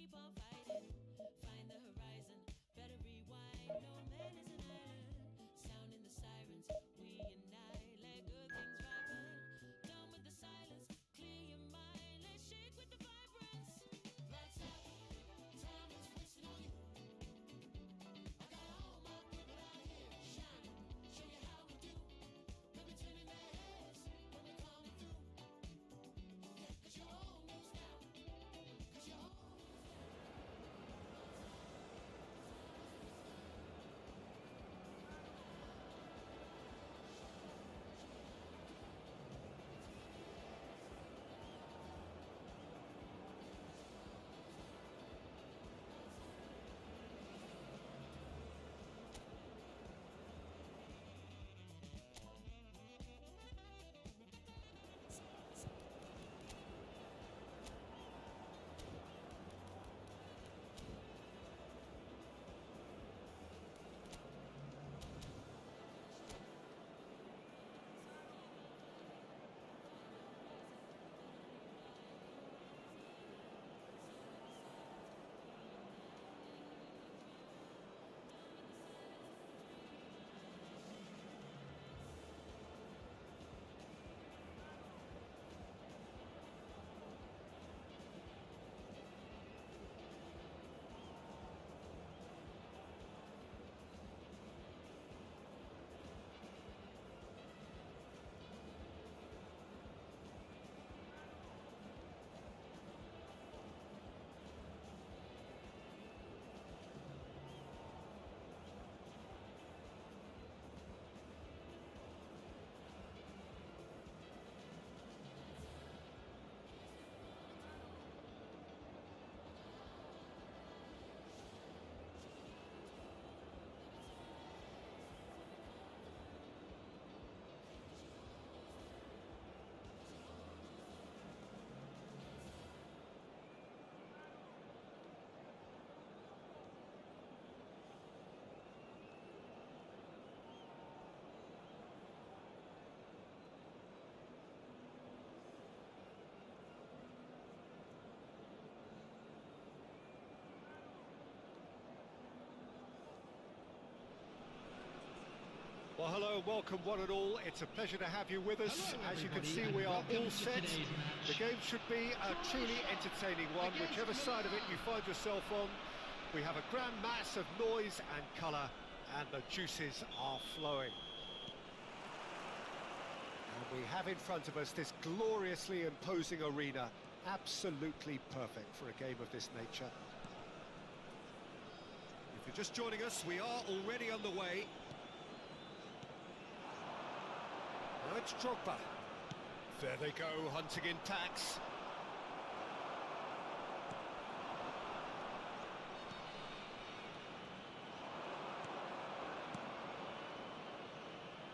keep on fighting. Find the horizon, better rewind. No man is an island. Sounding the sirens, we unite. Let good things ripen. Done with the silence, clear your mind. Let's shake with the vibrance. Lights up, time is wasting on you. I got all my people out here shining. Show you how we do. Let me turn in their heads when we're coming through. Yeah, 'cause you're almost down. 'Cause you're almost Well, hello, welcome one and all. It's a pleasure to have you with us. Hello, As you can everybody, see, and we are welcome all to set. today's match. The game should be a truly entertaining one, Against whichever side of it you find yourself on. We have a grand mass of noise and colour, and the juices are flowing. And we have in front of us this gloriously imposing arena, absolutely perfect for a game of this nature. If you're just joining us, we are already on the way. Now it's Drogba. There they go, hunting in packs.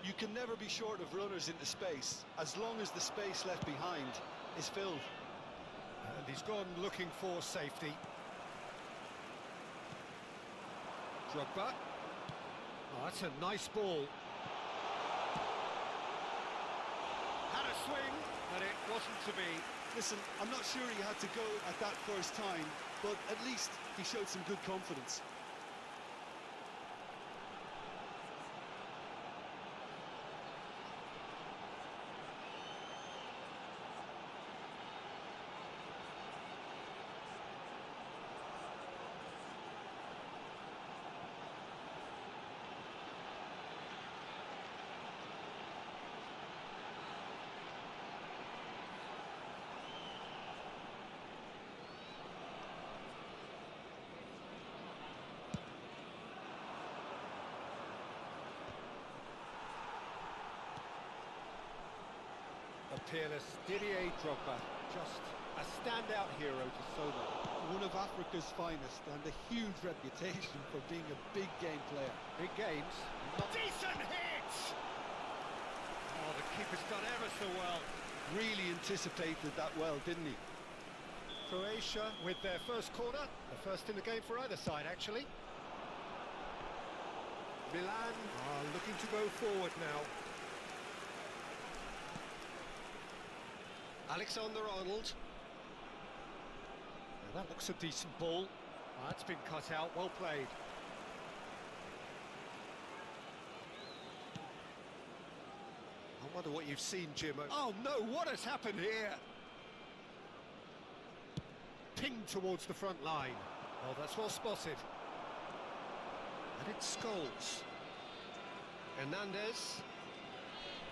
You can never be short of runners into space, as long as the space left behind is filled. And he's gone looking for safety. Drogba. Oh, that's a nice ball. Had a swing, but it wasn't to be. Listen, I'm not sure he had to go at that first time, but at least he showed some good confidence. The peerless Didier Drogba, just a standout hero to so many. One of Africa's finest and a huge reputation for being a big game player. Big games. Decent hit! Oh, the keeper's done ever so well. Really anticipated that well, didn't he? Croatia with their first corner, the first in the game for either side, actually. Milan are looking to go forward now. Alexander-Arnold. That looks a decent ball. That's been cut out, well played. I wonder what you've seen, Jim. Oh no, what has happened here? Pinged towards the front line. Oh, that's well spotted. And it's Scholes. Hernandez.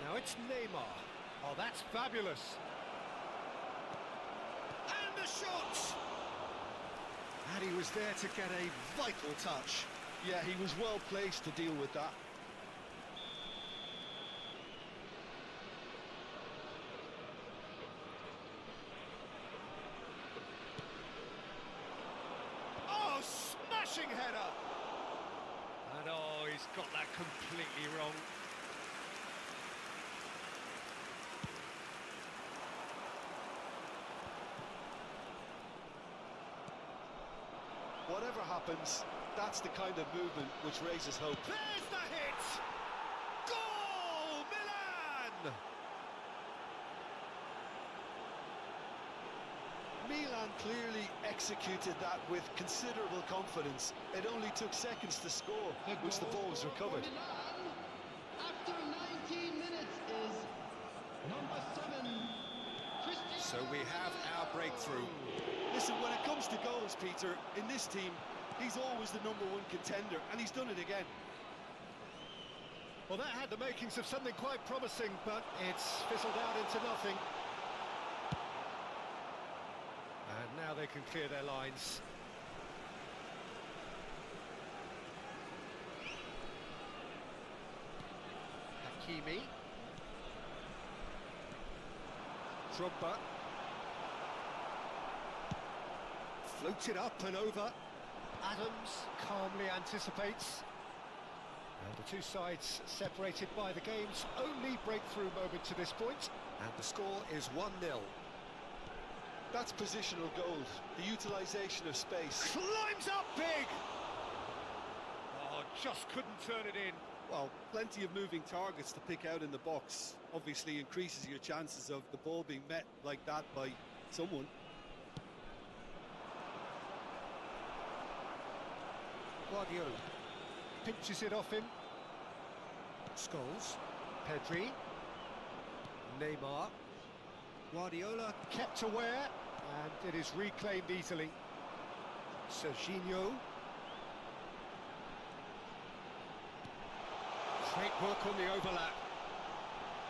Now it's Neymar. Oh, that's fabulous. And the shot! And he was there to get a vital touch. Yeah, he was well placed to deal with that. Oh, smashing header! And oh, he's got that completely wrong. Whatever happens, that's the kind of movement which raises hope. There's the hit! Goal! Milan! Milan clearly executed that with considerable confidence. It only took seconds to score, which the ball was recovered. Milan, after 19 minutes, is number 7, Cristiano. So we have our breakthrough. Listen, when it comes to goals, Peter, in this team, he's always the #1 contender, and he's done it again. Well, that had the makings of something quite promising, but it's fizzled out into nothing. And now they can clear their lines. Hakimi. Drogba. Floated up and over. Adams calmly anticipates. And the two sides separated by the game's only breakthrough moment to this point. And the score is 1-0. That's positional gold, the utilisation of space. Climbs up big! Oh, just couldn't turn it in. Well, plenty of moving targets to pick out in the box. Obviously increases your chances of the ball being met like that by someone. Guardiola pinches it off him. Scholes, Pedri, Neymar. Guardiola kept aware, and it is reclaimed easily. Serginho. Great work on the overlap.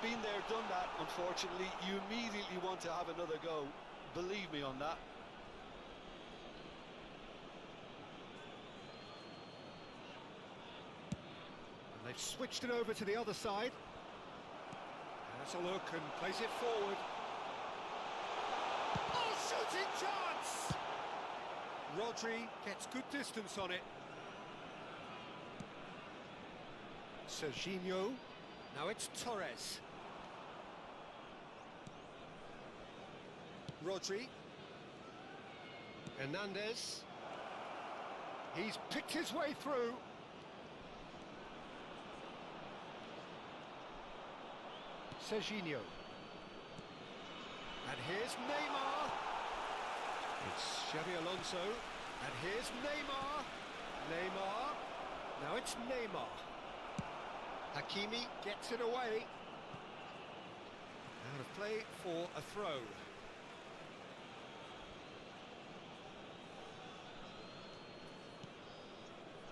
Been there, done that, unfortunately. You immediately want to have another go. Believe me on that. And they've switched it over to the other side. Has a look and plays it forward. Oh, shooting chance! Rodri gets good distance on it. Serginho. Now it's Torres. Rodri. Hernandez. He's picked his way through. Serginho. And here's Neymar. It's Xabi Alonso. And here's Neymar. Neymar. Now it's Neymar. Hakimi gets it away. Out of play for a throw.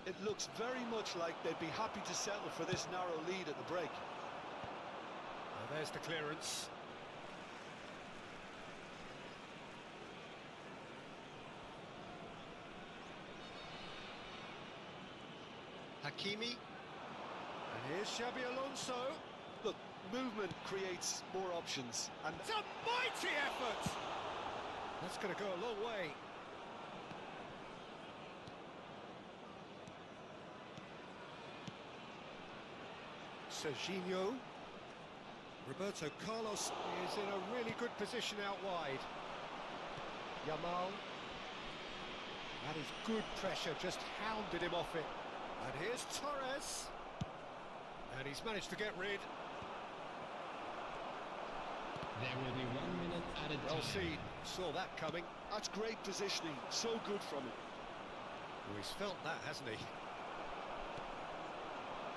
It looks very much like they'd be happy to settle for this narrow lead at the break. Now there's the clearance. Hakimi. And here's Xabi Alonso. Look, movement creates more options, and It's a mighty effort! That's going to go a long way. Serginho. Roberto Carlos is in a really good position out wide. Yamal. That is good pressure, just hounded him off it. And here's Torres. And he's managed to get rid. There will be 1 minute added time. Well seen, saw that coming. That's great positioning, so good from him. Oh, he's felt that, hasn't he?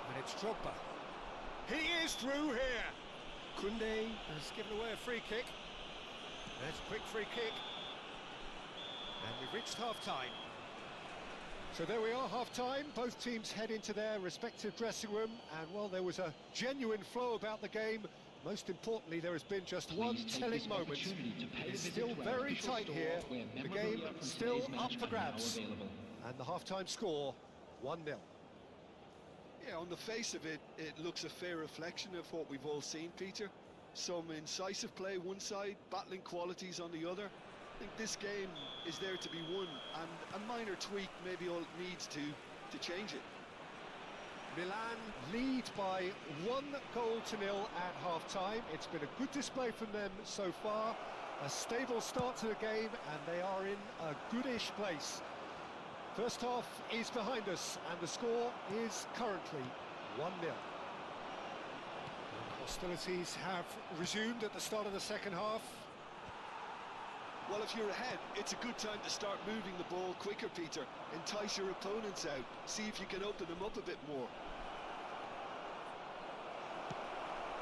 And it's Drogba. He is through here. Koundé has given away a free kick. That's a quick free kick. And we've reached half-time. So there we are, half-time. Both teams head into their respective dressing room. And while there was a genuine flow about the game, most importantly, there has been just one telling moment. It's still very tight here. The game still up for grabs. And the half-time score, 1-0. Yeah, on the face of it, it looks a fair reflection of what we've all seen, Peter. Some incisive play one side, battling qualities on the other. I think this game is there to be won, and a minor tweak maybe all it needs to change it. Milan lead by 1-0 at half-time. It's been a good display from them so far. A stable start to the game, and they are in a goodish place. First half is behind us, and the score is currently 1-0. Hostilities have resumed at the start of the second half. Well, if you're ahead, it's a good time to start moving the ball quicker, Peter. Entice your opponents out. See if you can open them up a bit more.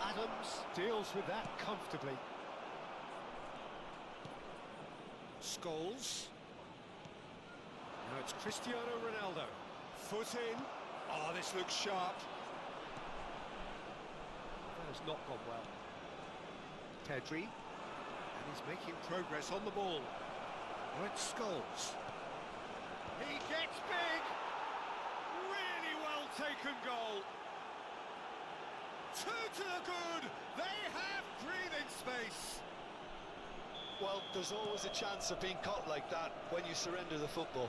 Adams deals with that comfortably. Scholes. Now it's Cristiano Ronaldo. Foot in. Oh, this looks sharp. That has not gone well. Pedri. And he's making progress on the ball. Now it's Scholes. He gets big. Really well taken goal. Two to the good. They have breathing space. Well, there's always a chance of being caught like that when you surrender the football.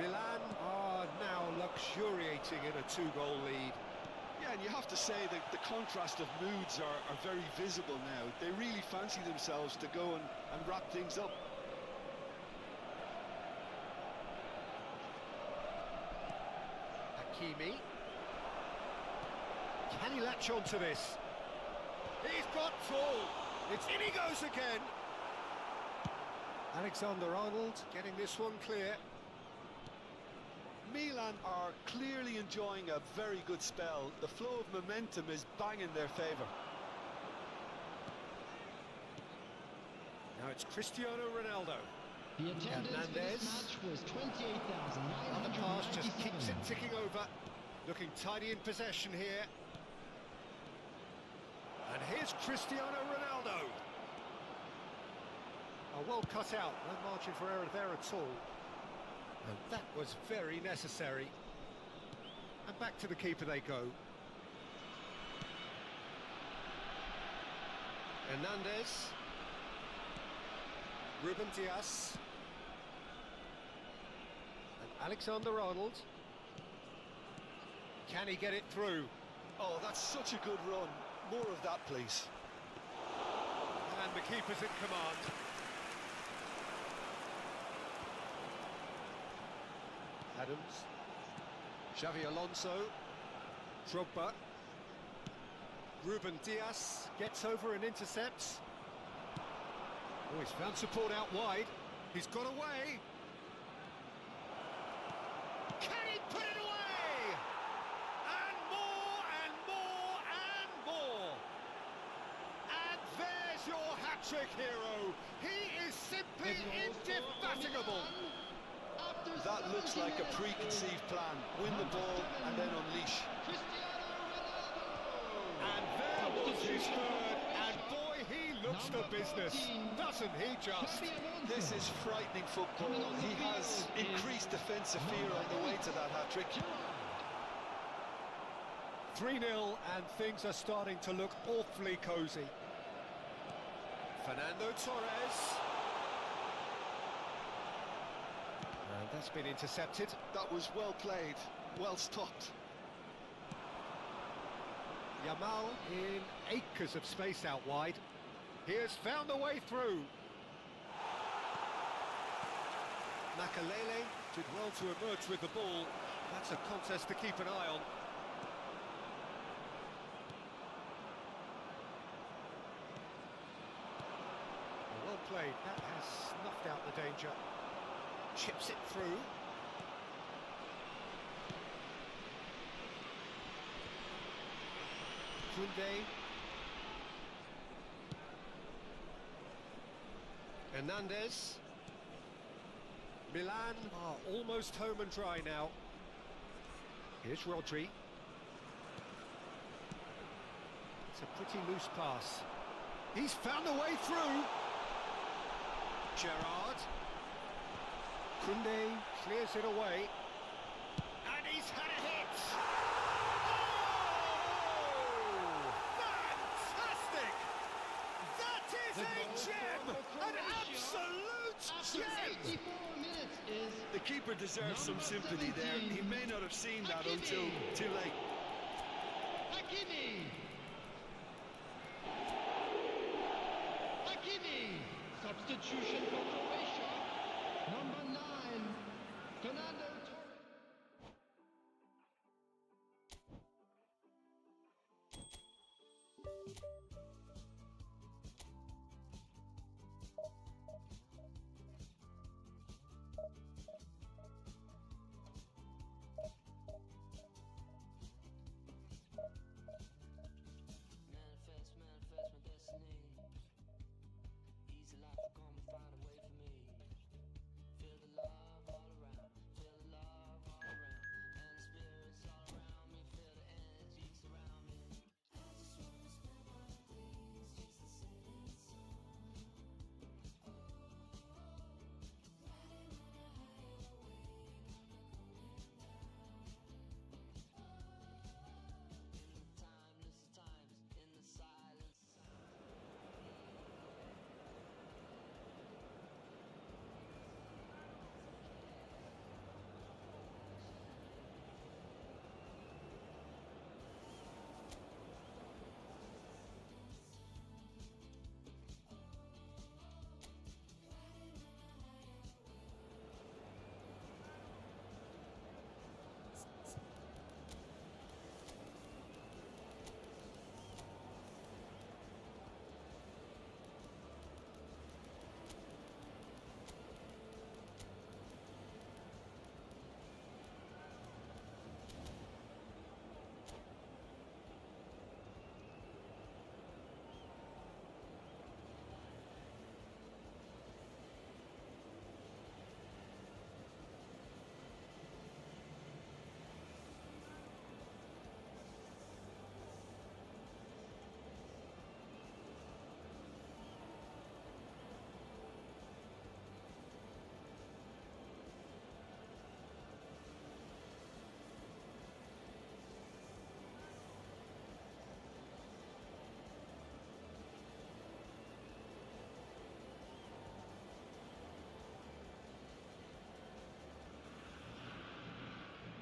Milan are now luxuriating in a 2-goal lead. Yeah, and you have to say that the contrast of moods are very visible now. They really fancy themselves to go and wrap things up. Hakimi. Can he latch on to this? He's got full. It's in he goes again. Alexander-Arnold getting this one clear. Milan are clearly enjoying a very good spell. The flow of momentum is bang in their favour. Now it's Cristiano Ronaldo. The attendance for this Hernandez. match was 28,997. Another pass just keeps it ticking over. Looking tidy in possession here. And here's Cristiano Ronaldo. Oh, well cut out, no margin for error there at all. And that was very necessary. And back to the keeper they go. Hernandez. Ruben Dias. And Alexander-Arnold. Can he get it through? Oh, that's such a good run. More of that, please. And the keeper's in command. Adams. Xavi Alonso. Drogba. Ruben Dias gets over and intercepts. Oh, he's found support out wide. He's got away. Can he put it away? And more and more and more. And there's your hat-trick hero. He is simply indefatigable. That looks like a preconceived plan. Win the ball and then unleash. And there was his third. And boy, he looks the business. Doesn't he just? This is frightening football. He has increased defensive fear on the way to that hat-trick. 3-0 and things are starting to look awfully cosy. Fernando Torres. And that's been intercepted. That was well played, well stopped. Yamal in acres of space out wide. He has found a way through. Makalele did well to emerge with the ball. That's a contest to keep an eye on. Well played. played. That has snuffed out the danger. Chips it through. Koundé. Hernandez. Milan are almost home and dry now. Here's Rodri. It's a pretty loose pass. He's found a way through. Gerrard. Koundé clears it away. And he's had a hit. Oh! Fantastic! That is The a goal gem! for An Croatia. absolute After gem! 84 minutes is The keeper deserves some Number sympathy there. 17. He may not have seen that Hakimi. until too late. Hakimi. Hakimi. Substitution for Croatia. Number 9, Fernando Torres. Manifest, manifest my destiny. Easy life will come and find a way for me. Feel the love all around, feel the love all around, and the spirits all around me. Feel the energy surround me. I just wanna spend my days just to sit in sun. Riding on a higher wave, timeless times in the silence.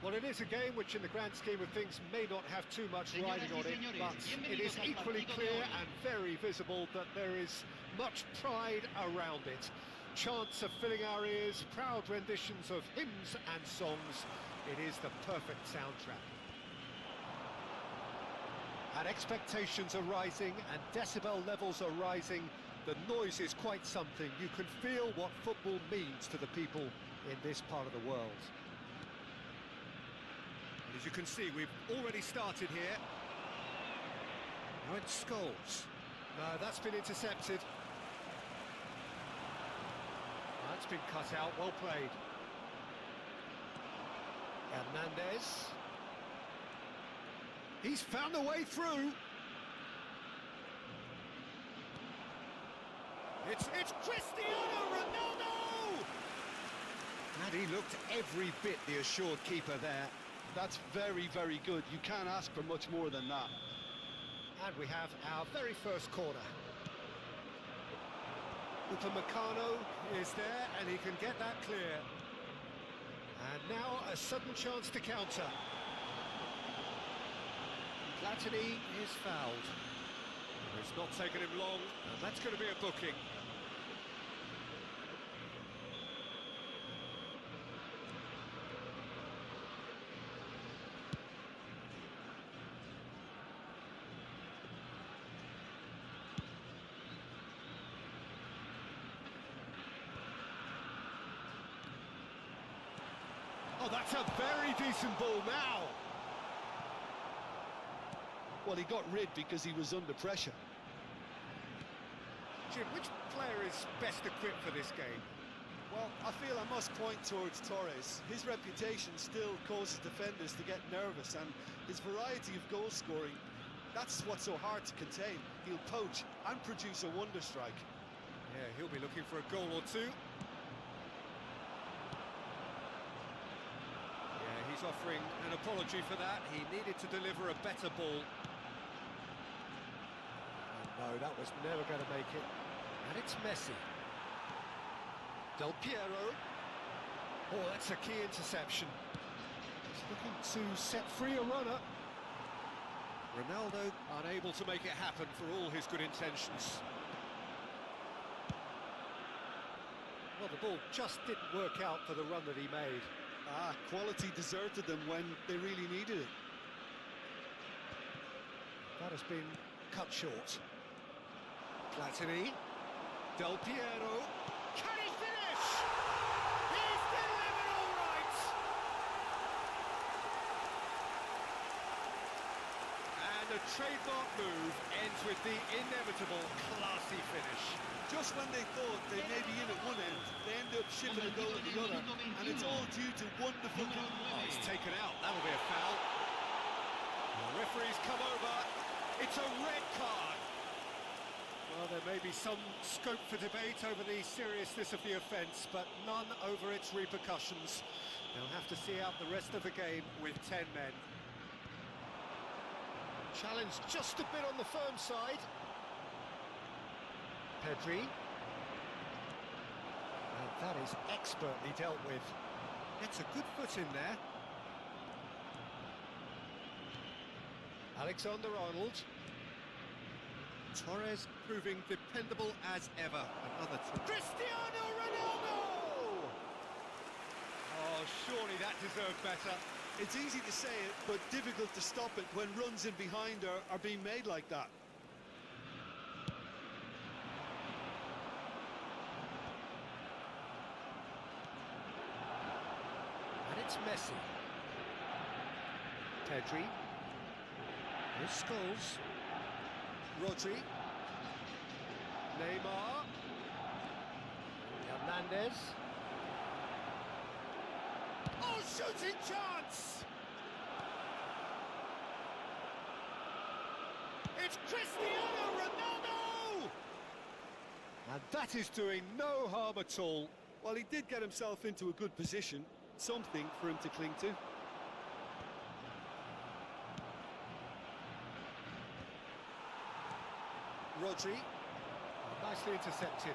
Well, it is a game which in the grand scheme of things may not have too much riding on it, but it is equally clear and very visible that there is much pride around it. Chants are filling our ears, proud renditions of hymns and songs. It is the perfect soundtrack. And expectations are rising and decibel levels are rising. The noise is quite something. You can feel what football means to the people in this part of the world. As you can see, we've already started here. Now it's Scholes. No, that's been intercepted. That's been cut out, well played. Hernandez. He's found a way through. It's Cristiano Ronaldo! And he looked every bit the assured keeper there. That's very, very good. You can't ask for much more than that. And we have our very first corner. Upamecano is there and he can get that clear. And now a sudden chance to counter. Platini is fouled. It's not taken him long, and that's going to be a booking. Oh, that's a very decent ball now. Well, he got rid because he was under pressure. Jim, which player is best equipped for this game? Well, I feel I must point towards Torres. His reputation still causes defenders to get nervous, and his variety of goal scoring, that's what's so hard to contain. He'll poach and produce a wonder strike. Yeah, he'll be looking for a goal or two. Yeah, he's offering an apology for that. He needed to deliver a better ball. Oh, no, that was never going to make it. And it's Messi. Del Piero. Oh, that's a key interception. He's looking to set free a runner. Ronaldo unable to make it happen for all his good intentions. Well, the ball just didn't work out for the run that he made. Quality deserted them when they really needed it. That has been cut short. Platini. Del Piero. Can he finish? He's delivered all right! And the trademark move ends with the inevitable classy finish. Just when they thought they may be in at one end, they end up shipping a goal at the other, and it's all due to wonderful... Oh, it's taken out. That'll be a foul. The referee's come over. It's a red card. Well, there may be some scope for debate over the seriousness of the offence, but none over its repercussions. They'll have to see out the rest of the game with 10 men. Challenge just a bit on the firm side. Pedri. And that is expertly dealt with. Gets a good foot in there. Alexander-Arnold. Torres proving dependable as ever. Another Cristiano Ronaldo! Oh, surely that deserved better. It's easy to say it, but difficult to stop it when runs in behind are being made like that. And it's Messi. Pedri. Here's Scholes. Rodri. Neymar. Hernandez. Oh, shooting chance! It's Cristiano Ronaldo! And that is doing no harm at all. Well, he did get himself into a good position, something for him to cling to. Rodri, nicely intercepted.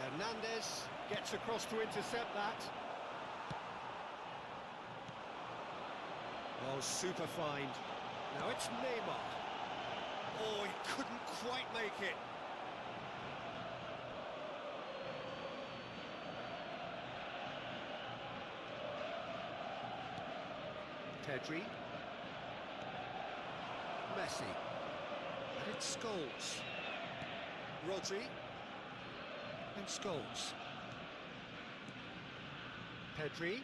Hernandez gets across to intercept that. Oh, super find. Now it's Neymar. Oh, he couldn't quite make it. Pedri. Messi. And it's Scholes. Rodri. And Scholes. Pedri.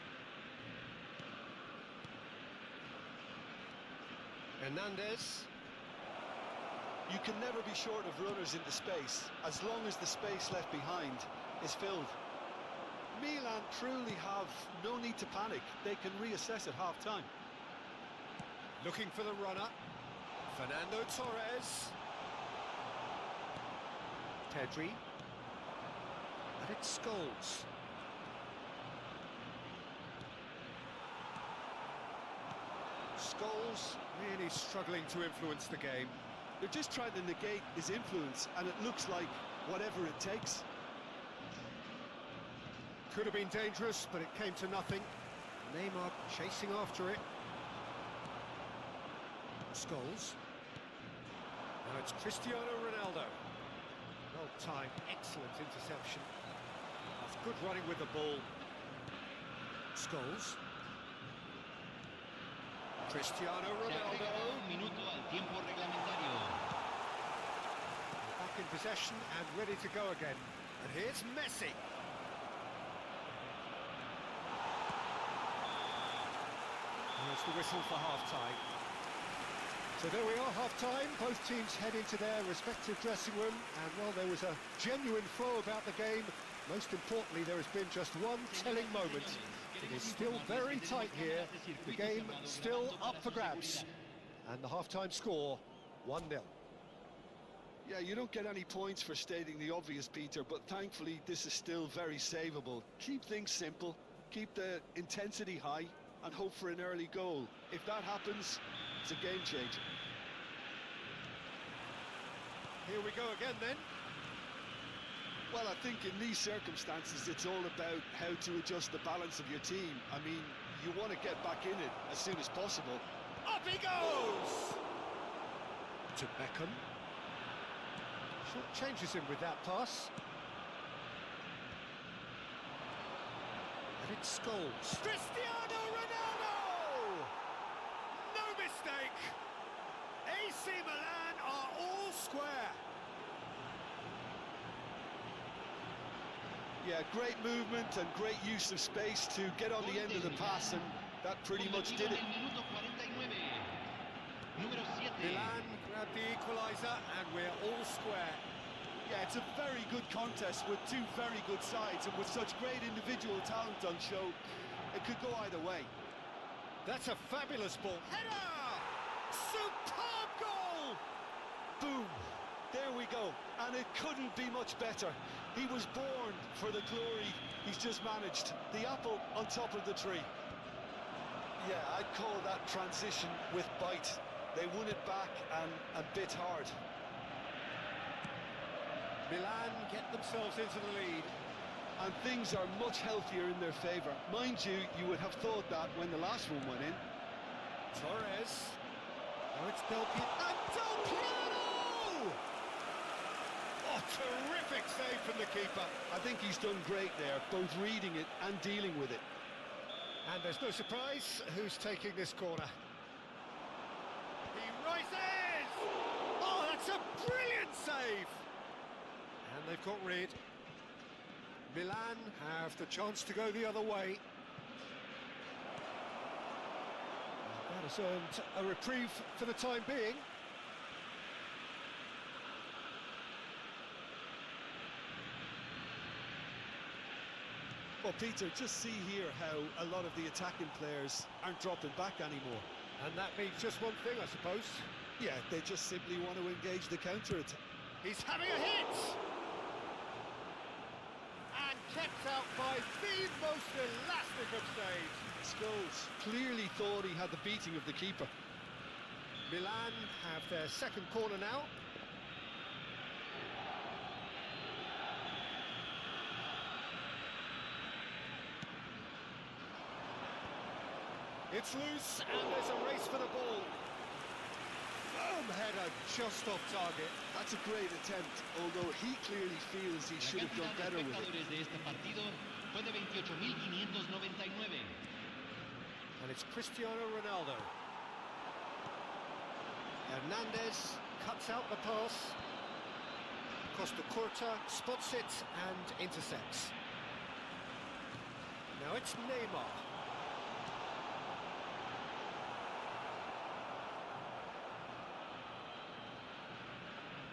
Hernandez. You can never be short of runners into space, as long as the space left behind is filled. Milan truly have no need to panic. They can reassess at half-time. Looking for the runner. Fernando Torres. Pedri. And it's Scholes. Scholes really struggling to influence the game. They're just trying to negate his influence, and it looks like whatever it takes. Could have been dangerous, but it came to nothing. Neymar chasing after it. Scholes. Now it's Cristiano Ronaldo. Well timed, excellent interception. That's good running with the ball. Scholes. Cristiano Ronaldo. Minuto al tiempo reglamentario. Back in possession and ready to go again. And here's Messi. the whistle for half-time. So there we are, half-time. Both teams head into their respective dressing room, and while there was a genuine flow about the game, most importantly, there has been just one telling moment. It is still very tight here. The game still up for grabs, and the half-time score 1-0. Yeah, you don't get any points for stating the obvious, Peter, but thankfully this is still very savable. Keep things simple, keep the intensity high, and hope for an early goal. If that happens, it's a game changer. Here we go again then. Well, I think in these circumstances, it's all about how to adjust the balance of your team. I mean, you want to get back in it as soon as possible. Up he goes! To Beckham. Short changes him with that pass. And it's Scholes. Cristiano Ronaldo! No mistake! AC Milan are all square. Yeah, great movement and great use of space to get on the end of the pass, and that pretty much did it. Milan grabbed the equaliser, and we're all square. Yeah, it's a very good contest with two very good sides, and with such great individual talent on show, it could go either way. That's a fabulous ball. Header! Superb goal! Boom! There we go, and it couldn't be much better. He was born for the glory he's just managed. The apple on top of the tree. Yeah, I'd call that transition with bite. They won it back and a bit hard. Milan get themselves into the lead. And things are much healthier in their favour. Mind you, you would have thought that when the last one went in. Torres. Now it's Del Piero. And Del Piero! Oh, terrific save from the keeper. I think he's done great there, both reading it and dealing with it. And there's no surprise who's taking this corner. He rises! Oh, that's a brilliant save! And they've got rid. Milan have the chance to go the other way. That has earned a reprieve for the time being. Well, Peter, just see here how a lot of the attacking players aren't dropping back anymore. And that means just one thing, I suppose. Yeah, they just simply want to engage the counter-attack. He's having a hit! And kept out by the most elastic of saves. Scholes clearly thought he had the beating of the keeper. Milan have their second corner now. It's loose, and there's a race for the ball. Firm header just off target. That's a great attempt, although he clearly feels he should have done better with it. And it's Cristiano Ronaldo. Hernandez cuts out the pass. Costa Curta spots it and intercepts. Now it's Neymar.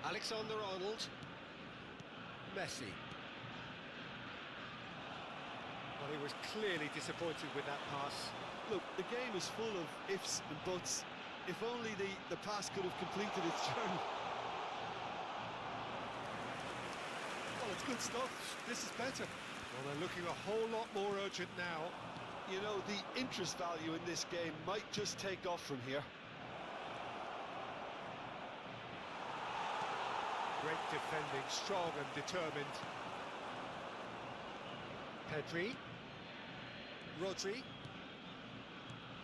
Alexander-Arnold. Messi. Well, he was clearly disappointed with that pass. Look, the game is full of ifs and buts. If only the pass could have completed its journey. Well, it's good stuff. This is better. Well, they're looking a whole lot more urgent now. You know, the interest value in this game might just take off from here. Great defending, strong and determined. Pedri. Rodri.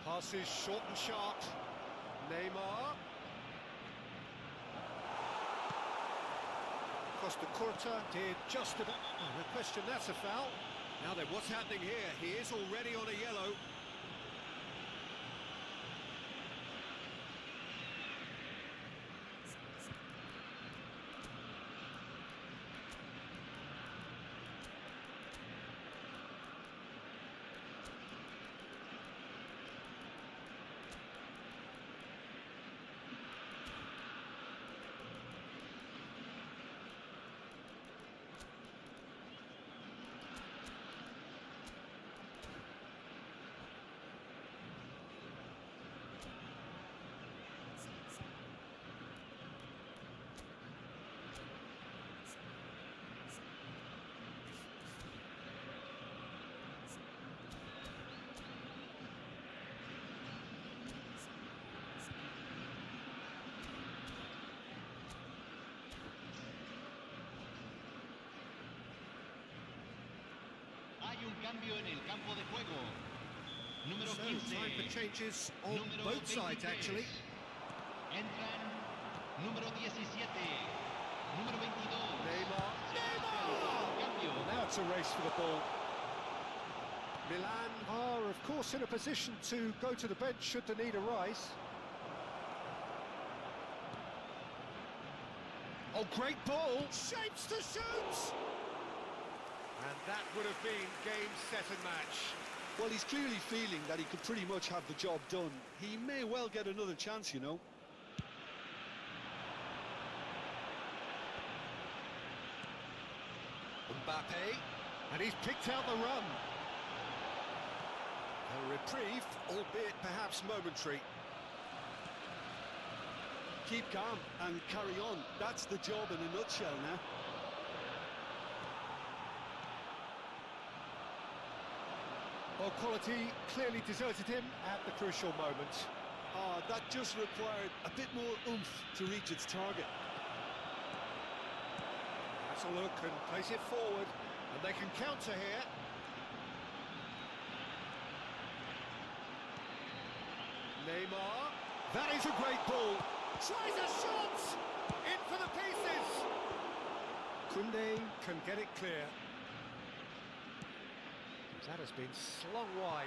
Passes short and sharp. Neymar. Costa Curta did just about... Oh, no question, that's a foul. Now then, what's happening here? He is already on a yellow. cambio en el campo de juego. Número So, 15. time for changes on Número both sides, 23. actually. Entran número 17, número 22. Neymar. Cambio. Well, now it's a race for the ball. Milan are, of course, in a position to go to the bench should the need arise. Oh, great ball! Shapes to shoot! And that would have been game, set and match. Well, he's clearly feeling that he could pretty much have the job done. He may well get another chance, you know. Mbappe, and he's picked out the run. A reprieve, albeit perhaps momentary. Keep calm and carry on. That's the job in a nutshell now. Well, quality clearly deserted him at the crucial moment. That just required a bit more oomph to reach its target. That's a look and place it forward, and they can counter here. Neymar, that is a great ball. Tries a shot! In for the pieces! Koundé can get it clear. That has been slung wide.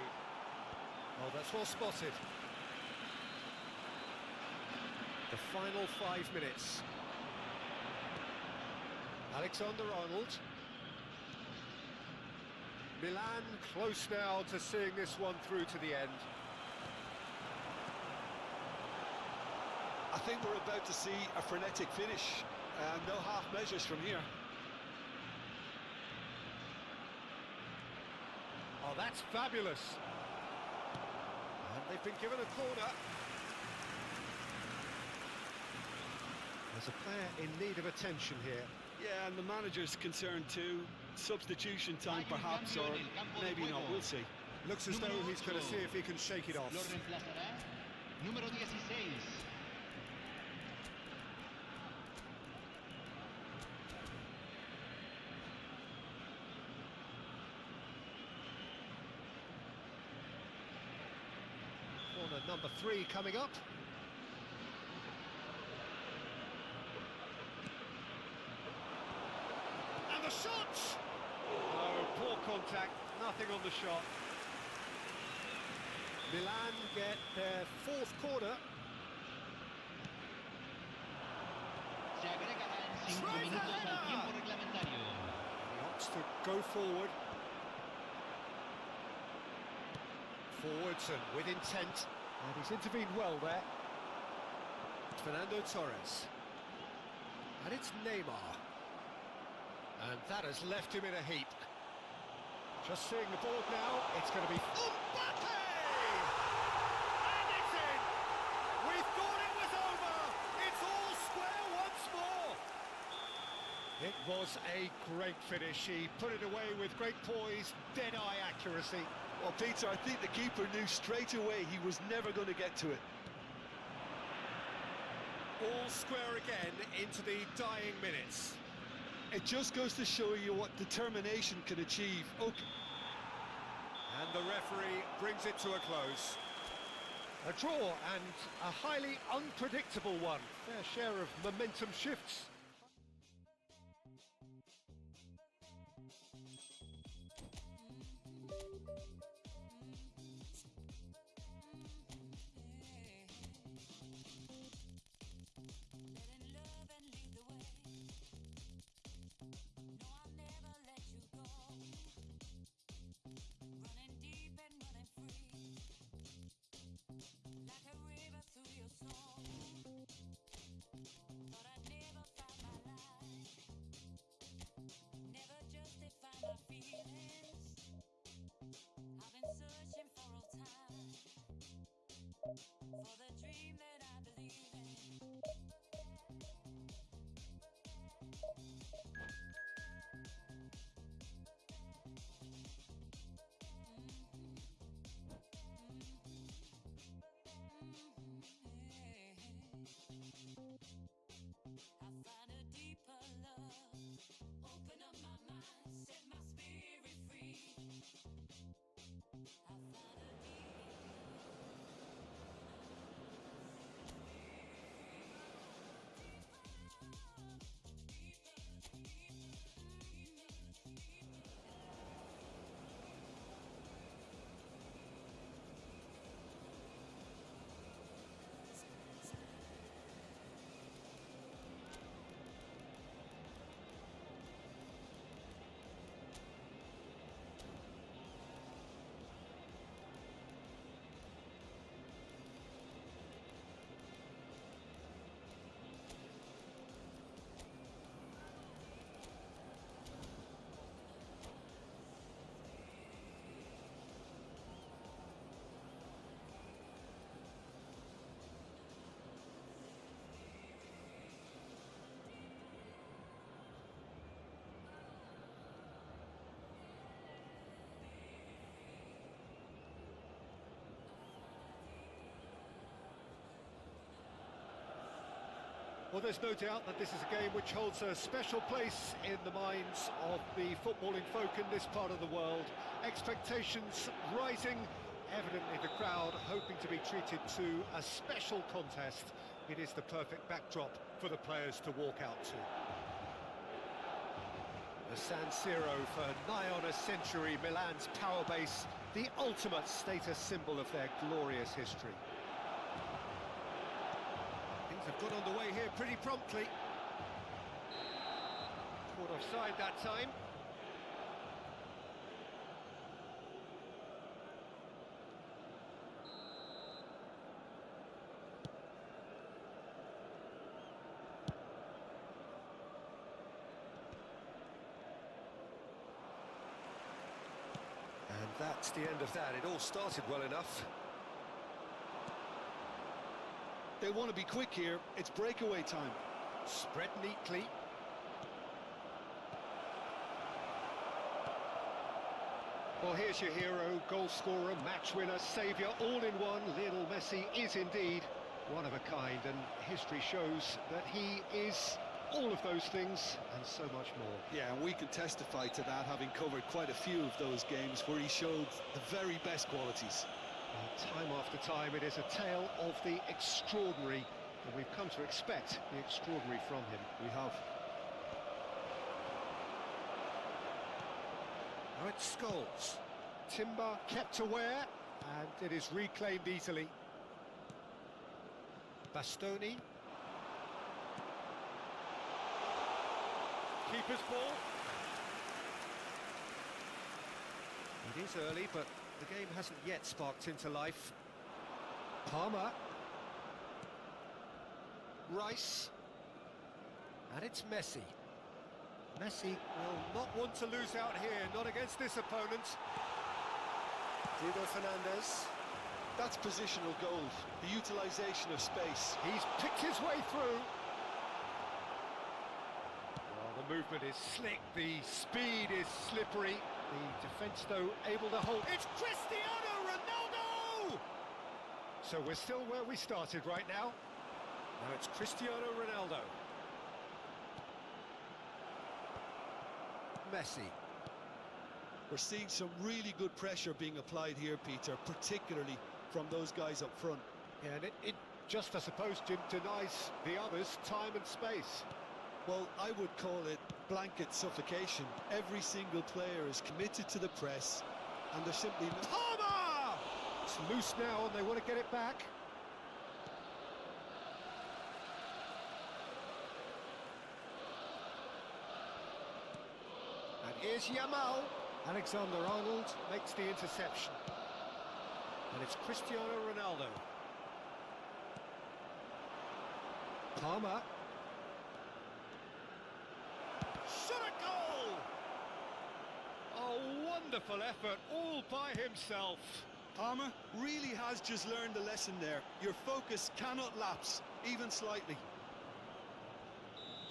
Oh, that's well spotted. The final 5 minutes. Alexander-Arnold. Milan close now to seeing this one through to the end. I think we're about to see a frenetic finish. No half measures from here. Oh, that's fabulous. And they've been given a corner. There's a player in need of attention here. Yeah, and the manager's concerned too. Substitution time perhaps, or maybe not, we'll see. Looks as though he's going to see if he can shake it off. Lo reemplazará número 16. Corner number 3 coming up. And the shot! Oh, poor contact, nothing on the shot. Milan get their 4th corner. Se agregarán 5 minutos al tiempo reglamentario. He opts to go forward. Forwards and with intent. And he's intervened well there. Fernando Torres. And it's Neymar. And that has left him in a heap. Just seeing the board now, it's going to be Mbappe! And it's in! We thought it was over! It's all square once more! It was a great finish. He put it away with great poise, dead-eye accuracy. Well, Peter, I think the keeper knew straight away he was never going to get to it. All square again into the dying minutes. It just goes to show you what determination can achieve. Okay. And the referee brings it to a close. A draw and a highly unpredictable one. Fair share of momentum shifts. Open up my mind, set my spirit free. Well, there's no doubt that this is a game which holds a special place in the minds of the footballing folk in this part of the world. Expectations rising, evidently the crowd hoping to be treated to a special contest. It is the perfect backdrop for the players to walk out to. The San Siro for nigh on a century, Milan's power base, the ultimate status symbol of their glorious history. Things have got underway here pretty promptly. Caught offside that time. And that's the end of that. It all started well enough. They want to be quick here. It's breakaway time. Spread neatly. Well, here's your hero, goal scorer, match winner, saviour, all in one. Lionel Messi is indeed one of a kind, and history shows that he is all of those things and so much more. Yeah, and we can testify to that, having covered quite a few of those games where he showed the very best qualities. Time after time, it is a tale of the extraordinary, and we've come to expect the extraordinary from him. We have. Now it's Scholes. Timber kept aware, and it is reclaimed easily. Bastoni. Keeper's ball. It is early, but the game hasn't yet sparked into life. Palmer. Rice. And it's Messi. Messi will not want to lose out here, not against this opponent. Bruno Fernandes. That's positional gold, the utilisation of space. He's picked his way through. Well, the movement is slick, the speed is slippery. The defence, though, able to hold. It's Cristiano Ronaldo! So we're still where we started right now. Now it's Cristiano Ronaldo. Messi. We're seeing some really good pressure being applied here, Peter, particularly from those guys up front. Yeah, and it just, I suppose, Jim, denies the others time and space. Well, I would call it blanket suffocation. Every single player is committed to the press, and they're simply... Palmer! It's loose now, and they want to get it back. And here's Yamal. Alexander-Arnold makes the interception. And it's Cristiano Ronaldo. Palmer. Shot a goal! A wonderful effort, all by himself. Palmer really has just learned the lesson there. Your focus cannot lapse, even slightly.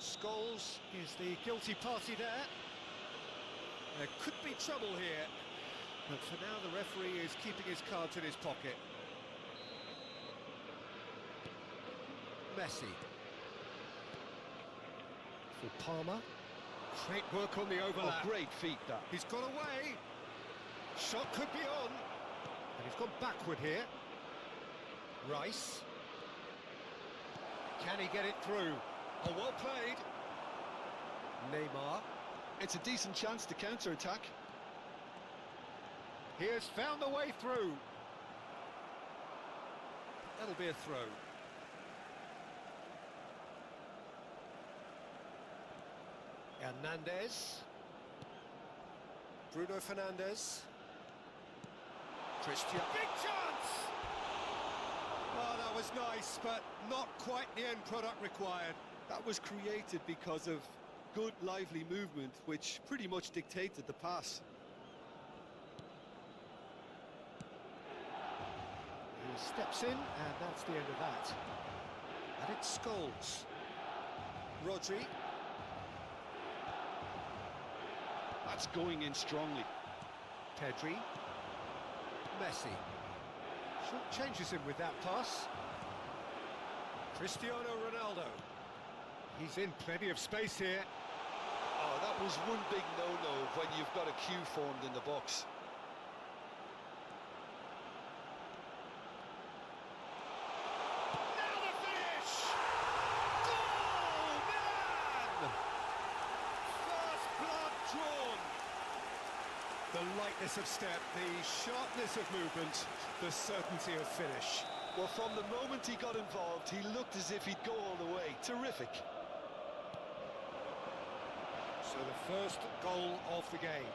Scholes is the guilty party there. There could be trouble here, but for now the referee is keeping his cards in his pocket. Messi. For Palmer. Great work on the overlap. Oh, great feat, that. He's got away. Shot could be on. And he's gone backward here. Rice. Can he get it through? Oh, well played. Neymar. It's a decent chance to counter-attack. He has found the way through. That'll be a throw. Hernandez. Bruno Fernandes. Christian. Big chance! Oh, that was nice, but not quite the end product required. That was created because of good, lively movement, which pretty much dictated the pass. He steps in, and that's the end of that. And it's Scholes. Rodri. That's going in strongly. Pedri. Messi. Short changes him with that pass. Cristiano Ronaldo. He's in plenty of space here. Oh, that was one big no-no when you've got a queue formed in the box. Now the finish! Goal! Milan! First blood drawn. The lightness of step, the sharpness of movement, the certainty of finish. Well, from the moment he got involved, he looked as if he'd go all the way. Terrific. So the first goal of the game.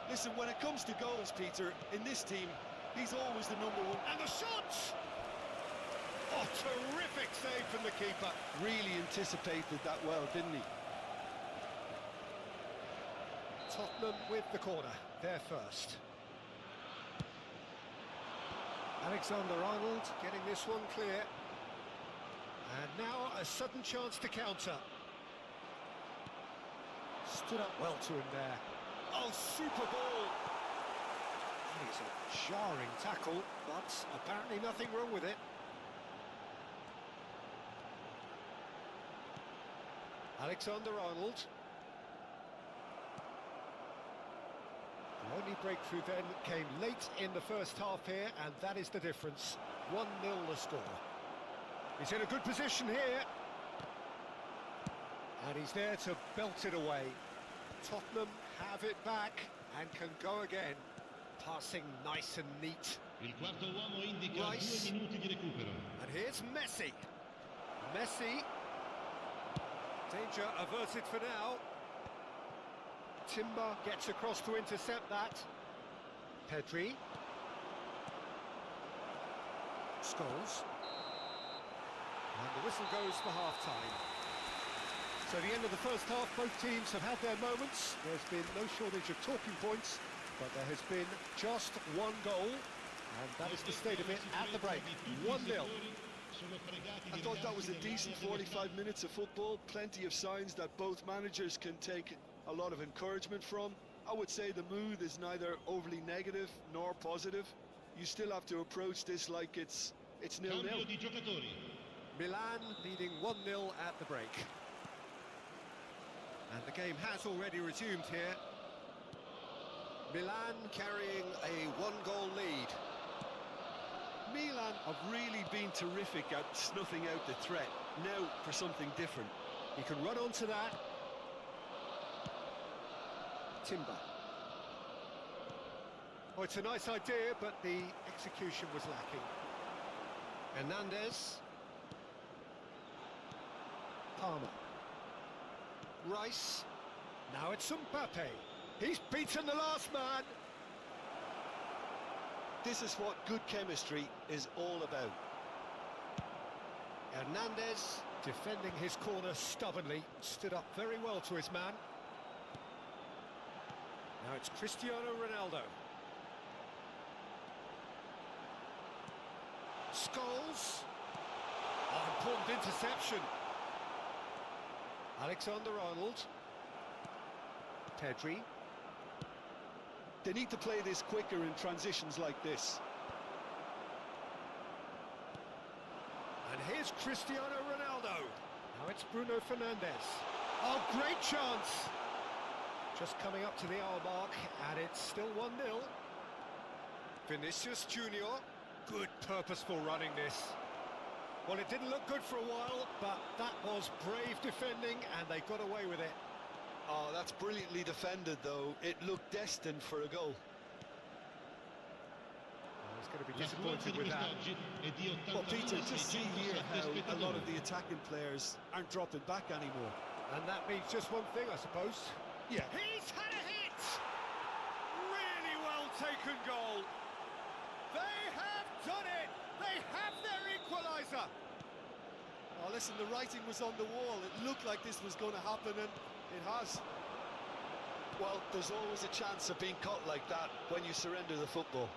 Listen, when it comes to goals, Peter, in this team, he's always the number one. And the shot! Oh, terrific save from the keeper. Really anticipated that well, didn't he? Tottenham with the corner, they're first. Alexander-Arnold getting this one clear. And now a sudden chance to counter. Stood up well to him there. Oh, super ball! It's a jarring tackle, but apparently nothing wrong with it. Alexander-Arnold. The only breakthrough then came late in the first half here, and that is the difference. 1-0 the score. He's in a good position here. And he's there to belt it away. Tottenham have it back and can go again. Passing nice and neat. Il quarto uomo indica Rice. 2 minuti di recupero. And here's Messi. Messi. Danger averted for now. Timber gets across to intercept that. Pedri. Scholes. And the whistle goes for half-time. So the end of the first half, both teams have had their moments. There's been no shortage of talking points, but there has been just one goal, and that is the state of it at the break. 1-0. I thought that was a decent 45 minutes of football. Plenty of signs that both managers can take a lot of encouragement from. I would say the mood is neither overly negative nor positive. You still have to approach this like it's 0-0. Cambio di giocatori. Milan leading 1-0 at the break. And the game has already resumed here. Milan carrying a one-goal lead. Milan have really been terrific at snuffing out the threat. Now for something different. He can run onto that. Timber. Oh, it's a nice idea, but the execution was lacking. Hernandez. Palmer. Rice. Now it's Mbappe. He's beaten the last man. This is what good chemistry is all about. Hernandez defending his corner stubbornly. Stood up very well to his man. Now it's Cristiano Ronaldo. Scholes. Oh, important interception. Alexander-Arnold. Pedri. They need to play this quicker in transitions like this. And here's Cristiano Ronaldo. Now it's Bruno Fernandes. Oh, great chance! Just coming up to the hour mark, and it's still 1-0. Vinicius Junior. Good purposeful running this. Well, it didn't look good for a while, but that was brave defending, and they got away with it. Oh, that's brilliantly defended, though. It looked destined for a goal. He's going to be L'affluenza disappointed di with that. quest'oggi è di Well, Peter, just see here how a lot of 82.7 the attacking players aren't dropping back anymore. And that means just one thing, I suppose. Yeah. He's had a hit! Really well taken goal. They have done it! They have their equaliser! Oh, listen, the writing was on the wall. It looked like this was going to happen, and it has. Well, there's always a chance of being caught like that when you surrender the football.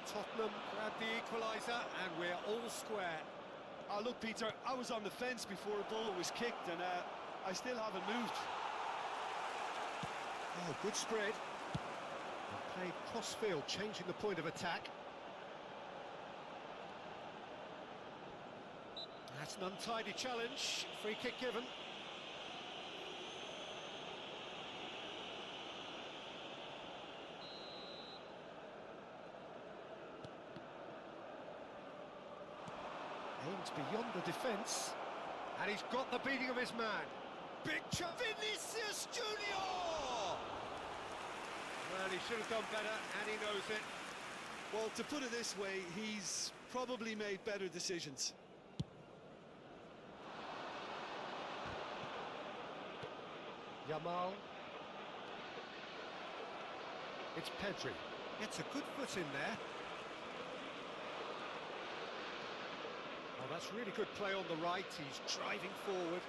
Tottenham grab the equaliser, and we're all square. Oh, look, Peter, I was on the fence before a ball was kicked, and I still haven't moved. Oh, good spread. And played cross-field, changing the point of attack. That's an untidy challenge. Free kick given. Aimed beyond the defence. And he's got the beating of his man. Big chance. Vinicius Junior! Well, he should have done better, and he knows it. Well, to put it this way, he's probably made better decisions. Yamal. It's Pedri. Gets a good foot in there. Oh, that's really good play on the right. He's driving forward.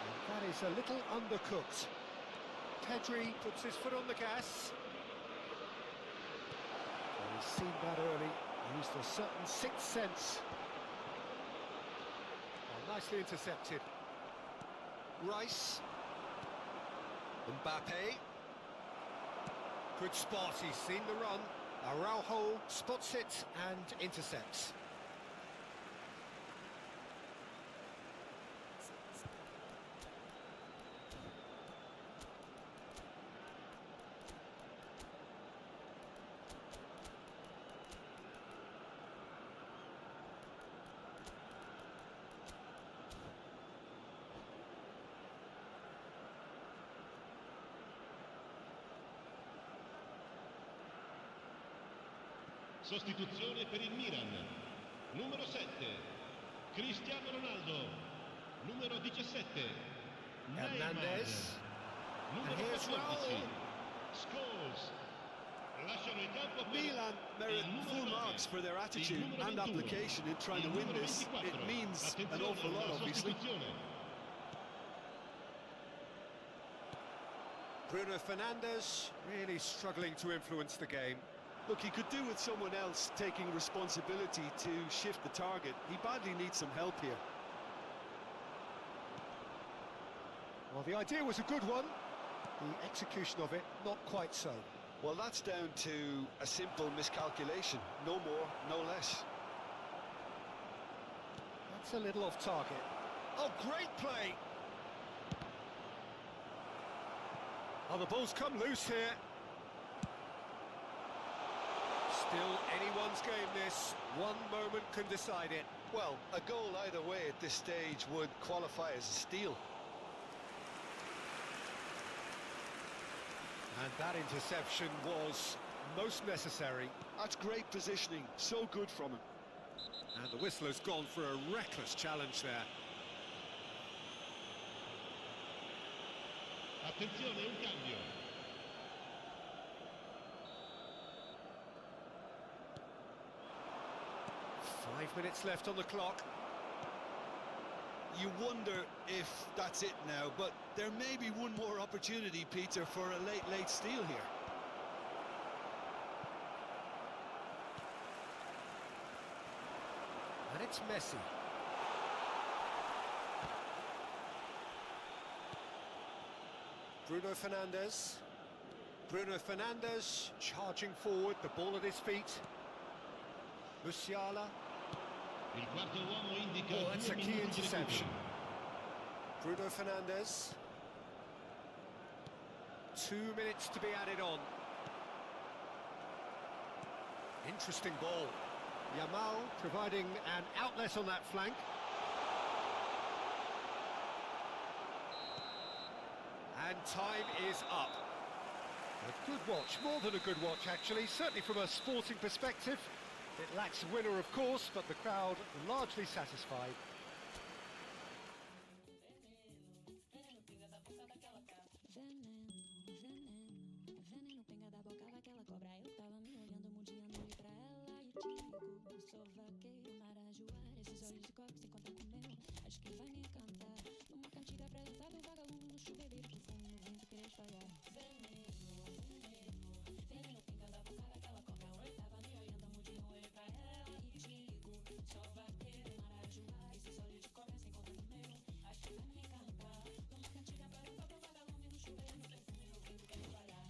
And that is a little undercooked. Pedri puts his foot on the gas. Well, he's seen that early. Used a certain sixth sense. Oh, nicely intercepted. Rice. Mbappe. Good spot, he's seen the run. Araujo spots it and intercepts. Sostituzione per il Milan. Numero 7, Cristiano Ronaldo. Numero 17, Hernandez. Numero And here's 14, Raul. Scholes. Lasciano il campo per Milan merit il numero full 9, marks for their attitude il numero and 21, application in trying to il win numero this. 24. It means an Attenzione awful lot, alla obviously. sostituzione. Bruno Fernandes really struggling to influence the game. Look, he could do with someone else taking responsibility to shift the target. He badly needs some help here. Well, the idea was a good one. The execution of it, not quite so. Well, that's down to a simple miscalculation. No more, no less. That's a little off target. Oh, great play! Oh, the ball's come loose here. Still anyone's game, this. One moment can decide it. Well, a goal either way at this stage would qualify as a steal. And that interception was most necessary. That's great positioning, so good from him. And the whistle has gone for a reckless challenge there. Attenzione, un cambio. 5 minutes left on the clock. You wonder if that's it now, but there may be one more opportunity, Peter, for a late steal here. And it's Messi. Bruno Fernandes. Bruno Fernandes charging forward, the ball at his feet. Musiala. Il quarto uomo indica Oh, that's 2 a key minuti di interception. recupero. Bruno Fernandes. 2 minutes to be added on. Interesting ball. Yamal providing an outlet on that flank. And time is up. A good watch, more than a good watch actually, certainly from a sporting perspective. It lacks a winner, of course, but the crowd largely satisfied. Veneno pinga da boca daquela cobra. Eu tava me olhando, mundiando, olhei pra ela e digo: sou vaqueiro, marajoara, esses olhos de cobre sem contar com meu. Acho que vai me encantar. Numa cantiga pra dançar do vagalume, no chuveiro que fumo, no vento querer espalhar. Veneno pinga da boca daquela cobra. Eu tava me olhando, mundiando, olhei pra ela e digo: sou vaqueiro, marajoara, esses olhos de cobre sem contar com meu. Acho que vai me encantar. Numa cantiga pra dançar do vagalume, no chuveiro que fumo, no vento querer espalhar.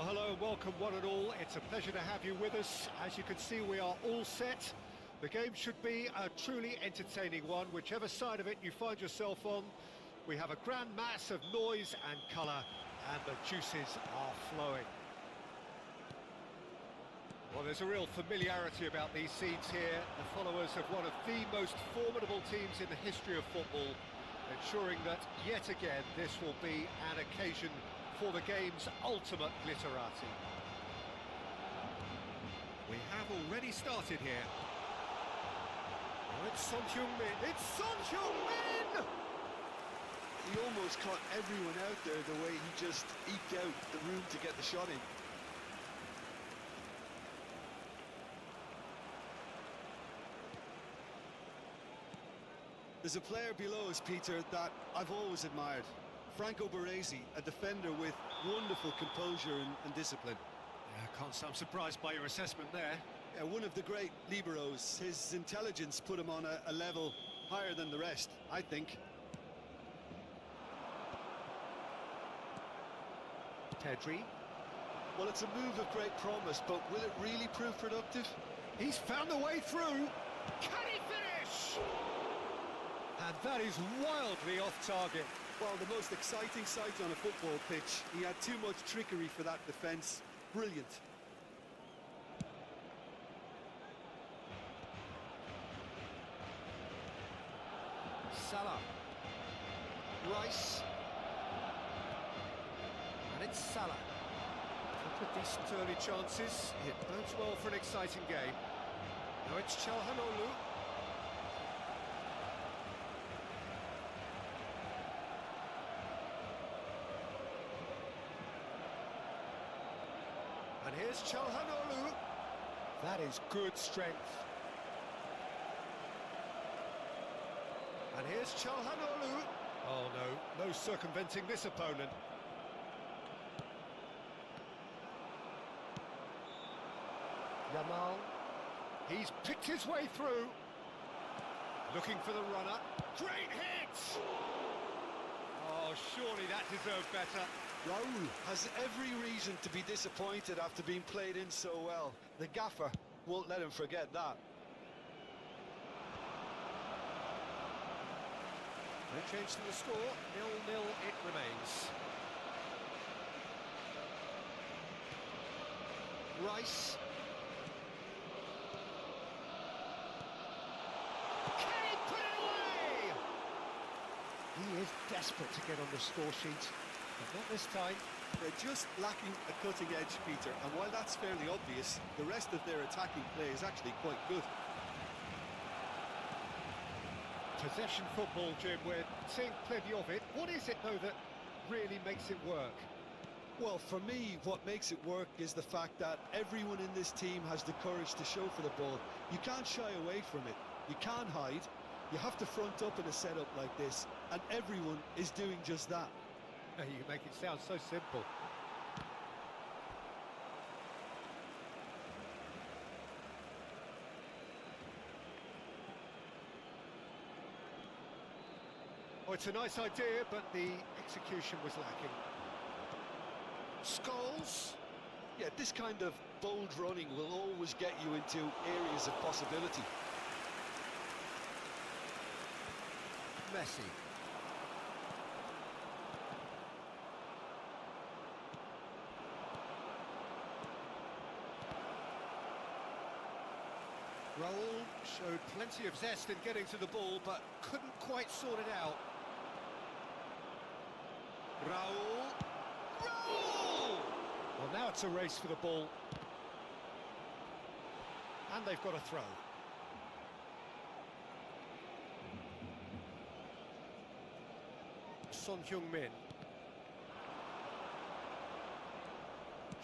Well, hello and welcome one and all. It's a pleasure to have you with us. As you can see, we are all set. The game should be a truly entertaining one, whichever side of it you find yourself on. We have a grand mass of noise and colour, and the juices are flowing. Well, there's a real familiarity about these scenes here. The followers of one of the most formidable teams in the history of football, ensuring that, yet again, this will be an occasion for the game's ultimate glitterati. We have already started here. Oh, it's Son Heung-min. It's Son Heung-min! He almost caught everyone out there the way he just eked out the room to get the shot in. There's a player below us, Peter, that I've always admired. Franco Baresi, a defender with wonderful composure and discipline. Yeah, can't say I'm surprised by your assessment there. Yeah, one of the great liberos. His intelligence put him on a level higher than the rest, I think. Pedri. Well, it's a move of great promise, but will it really prove productive? He's found a way through. Can he finish? And that is wildly off target. Well, the most exciting sight on a football pitch. He had too much trickery for that defence. Brilliant. Salah. Rice. And it's Salah. Couple of decent early chances. It bodes well for an exciting game. Now it's Çalhanoğlu. And here's Çalhanoğlu. That is good strength. And here's Çalhanoğlu. Oh no, no circumventing this opponent. Yamal. He's picked his way through. Looking for the runner. Great hit! Oh, surely that deserved better. Raul has every reason to be disappointed after being played in so well. The gaffer won't let him forget that. No change to the score, 0-0 it remains. Rice. Can he put it away? He is desperate to get on the score sheet, but not this time. They're just lacking a cutting edge, Peter, and while that's fairly obvious, the rest of their attacking play is actually quite good. Possession football, Jim, we're seeing plenty of it. What is it, though, that really makes it work? Well, for me, what makes it work is the fact that everyone in this team has the courage to show for the ball. You can't shy away from it. You can't hide. You have to front up in a setup like this, and everyone is doing just that. You make it sound so simple. Oh, it's a nice idea, but the execution was lacking. Scholes? Yeah, this kind of bold running will always get you into areas of possibility. Messi. Raul showed plenty of zest in getting to the ball, but couldn't quite sort it out. Raul! Raul! Well, now it's a race for the ball. And they've got a throw. Son Heung-min.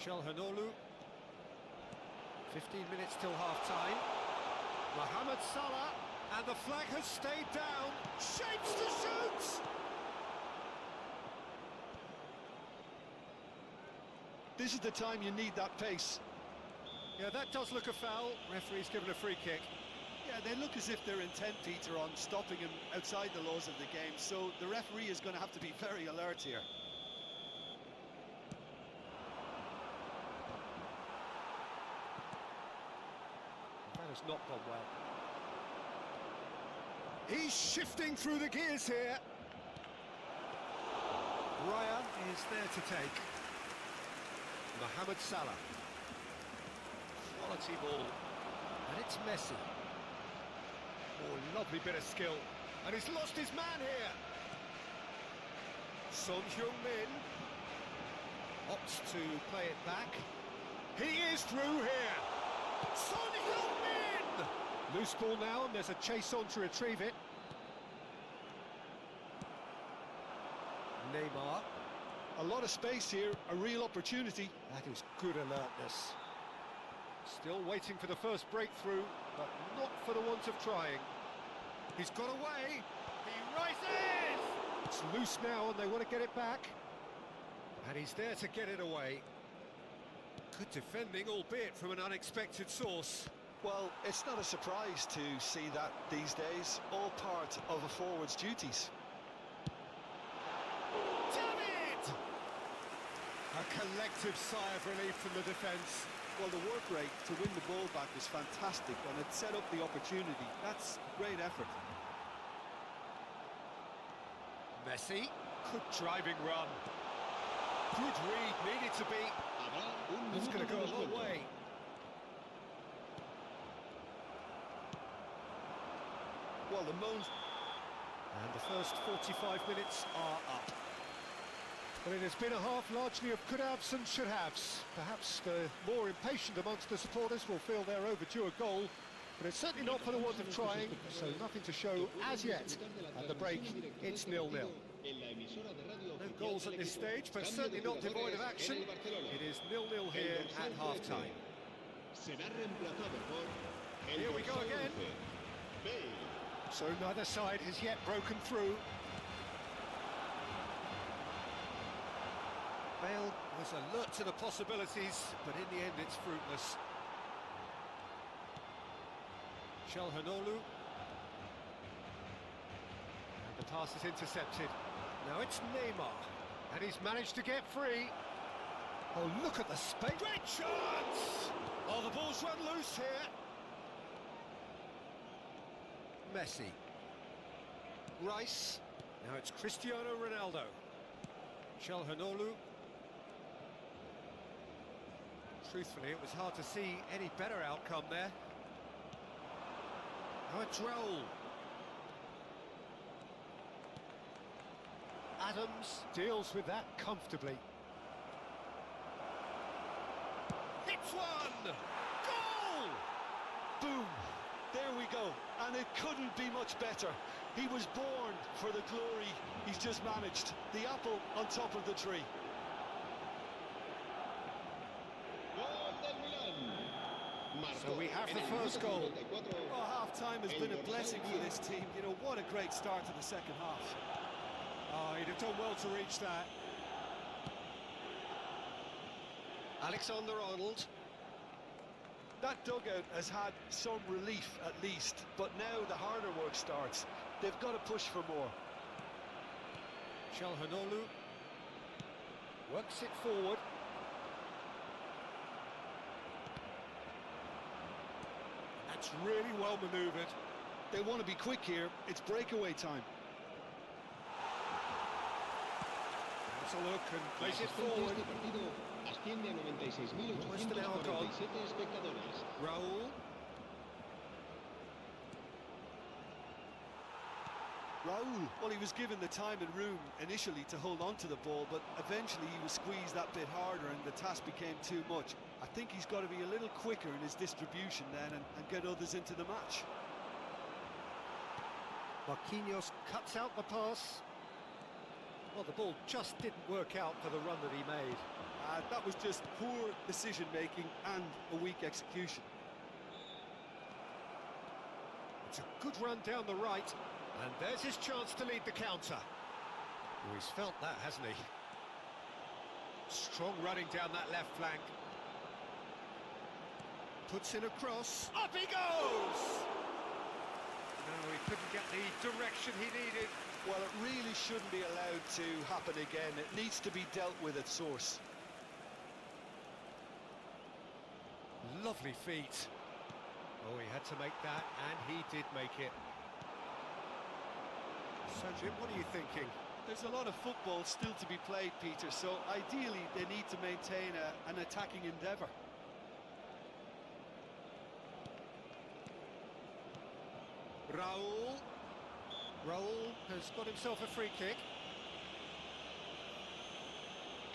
Çalhanoğlu. 15 minutes till half-time. Mohamed Salah, and the flag has stayed down. Shapes to shoot! This is the time you need that pace. Yeah, that does look a foul. Referee's given a free kick. Yeah, they look as if they're intent, Peter, on stopping him outside the laws of the game, so the referee is going to have to be very alert here. has not gone well. He's shifting through the gears here. Raya is there to take. Mohamed Salah. Quality ball. And it's Messi. Oh, lovely bit of skill. And he's lost his man here. Son Heung-min opts to play it back. He is through here. Son Heung-min! Loose ball now, and there's a chase on to retrieve it. Neymar. A lot of space here, a real opportunity. That is good alertness. Still waiting for the first breakthrough, but not for the want of trying. He's got away. He rises! It's loose now, and they want to get it back. And he's there to get it away. Good defending, albeit from an unexpected source. Well, it's not a surprise to see that these days, all part of a forward's duties. Damn it! A collective sigh of relief from the defence. Well, the work rate to win the ball back was fantastic, and it set up the opportunity. That's great effort. Messi, good driving run. Good read, needed to be. It's going to go a long way. Well, the Moans... And the first 45 minutes are up. But it has been a half largely of could-haves and should-haves. Perhaps the more impatient amongst the supporters will feel they're overdue a goal, but it's certainly not for the want of trying, so nothing to show as yet. At the break, it's 0-0. No goals at this stage, but certainly not devoid of action. It is 0-0 here at half-time. Here we go again. So neither side has yet broken through. Bale was alert to the possibilities, but in the end it's fruitless. Calhanoglu. And the pass is intercepted. Now it's Neymar, and he's managed to get free. Oh, look at the space. Great chance! Oh, the ball's run loose here. Messi. Rice. Now it's Cristiano Ronaldo. Calhanoglu. Truthfully, it was hard to see any better outcome there. Now it's Raul. Adams deals with that comfortably. Hits one! Goal! Boom! There we go, and it couldn't be much better. He was born for the glory he's just managed. The apple on top of the tree. So we have the first goal. Well, half-time has been a blessing for this team. You know, what a great start to the second half. Oh, he'd have done well to reach that. Alexander-Arnold. That dugout has had some relief at least, but now the harder work starts. They've got to push for more. Calhanoglu works it forward. That's really well manoeuvred. They want to be quick here. It's breakaway time. Let's a look and place it forward. Almost an hour gone. Raul. Raul, well, he was given the time and room initially to hold on to the ball, but eventually he was squeezed that bit harder and the task became too much. I think he's got to be a little quicker in his distribution then and get others into the match. Marquinhos cuts out the pass. Well, the ball just didn't work out for the run that he made. That was just poor decision-making and a weak execution. It's a good run down the right, and there's his chance to lead the counter. Oh, he's felt that, hasn't he? Strong running down that left flank. Puts in a cross. Up he goes! No, he couldn't get the direction he needed. Well, it really shouldn't be allowed to happen again. It needs to be dealt with at source. Lovely feet. Oh, he had to make that, and he did make it. So, Jim, what are you thinking? There's a lot of football still to be played, Peter, so ideally they need to maintain an attacking endeavour. Raúl has got himself a free kick.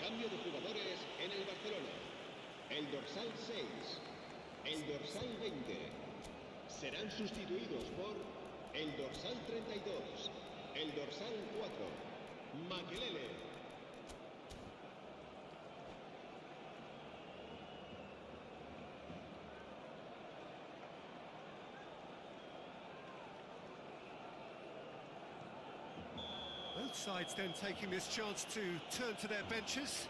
Cambio de jugadores en el Barcelona. El dorsal 6, el dorsal 20 serán sustituidos por el dorsal 32, el dorsal 4, Makelele. Both sides then taking this chance to turn to their benches,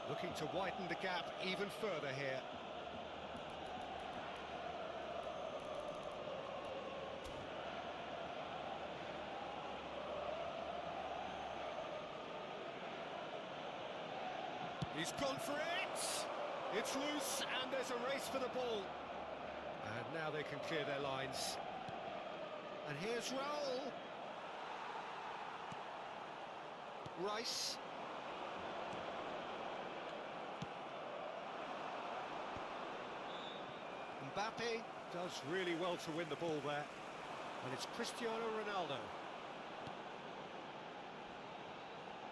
looking to widen the gap even further here. He's gone for it! It's loose and there's a race for the ball. And now they can clear their lines. And here's Raúl. Rice. Mbappe does really well to win the ball there. And it's Cristiano Ronaldo.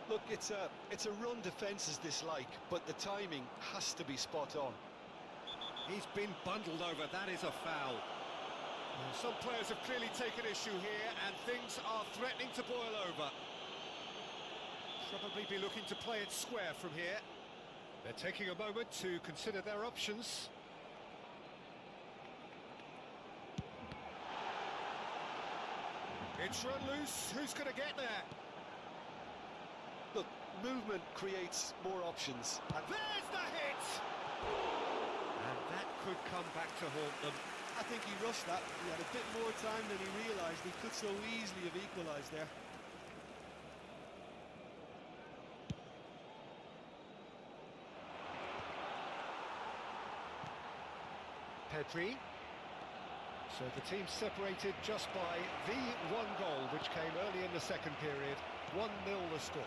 Look, it's a run defence dislike, but the timing has to be spot on. He's been bundled over, that is a foul. Some players have clearly taken issue here, and things are threatening to boil over. Probably be looking to play it square from here. They're taking a moment to consider their options. It's run loose, who's going to get there? Look, movement creates more options. And there's the hit! And that could come back to haunt them. I think he rushed that. He had a bit more time than he realised. He could so easily have equalised there. Pedri. So the team separated just by the one goal, which came early in the second period. 1-0 the score.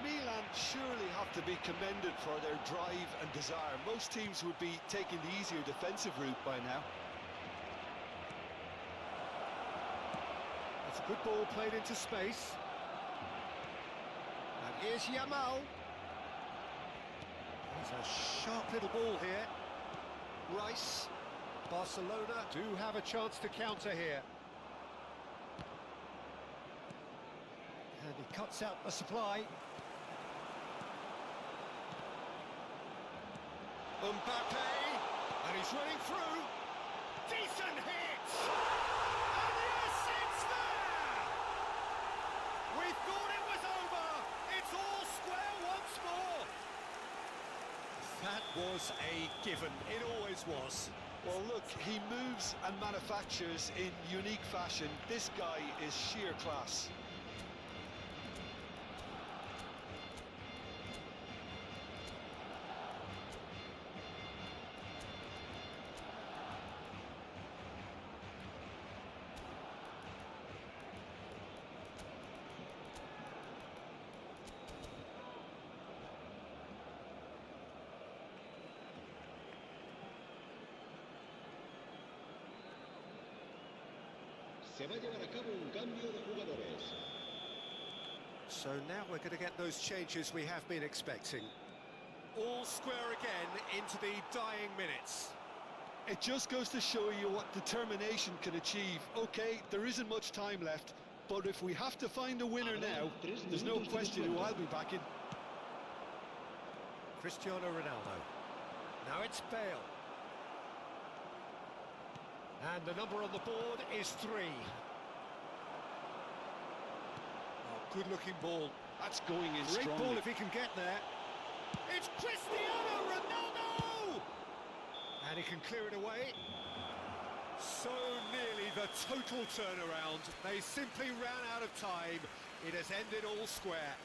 Milan surely have to be commended for their drive and desire. Most teams would be taking the easier defensive route by now. That's a good ball played into space. And here's Yamal. There's a sharp little ball here. Rice. Barcelona do have a chance to counter here. And he cuts out the supply. Mbappe, and he's running through. Decent hit! And yes, it's there! We thought it was over. It's all square once more. That was a given. It always was. Well, look, he moves and manufactures in unique fashion. This guy is sheer class. Se va a llevar a cabo un cambio de jugadores. So now we're going to get those changes we have been expecting. All square again into the dying minutes. It just goes to show you what determination can achieve. Okay, there isn't much time left, but if we have to find a winner now, there's no question who I'll be backing. Cristiano Ronaldo. Now it's Bale. And the number on the board is 3. Oh, good-looking ball. That's going in Great strongly. ball if he can get there. It's Cristiano Ronaldo! And he can clear it away. So nearly the total turnaround. They simply ran out of time. It has ended all square.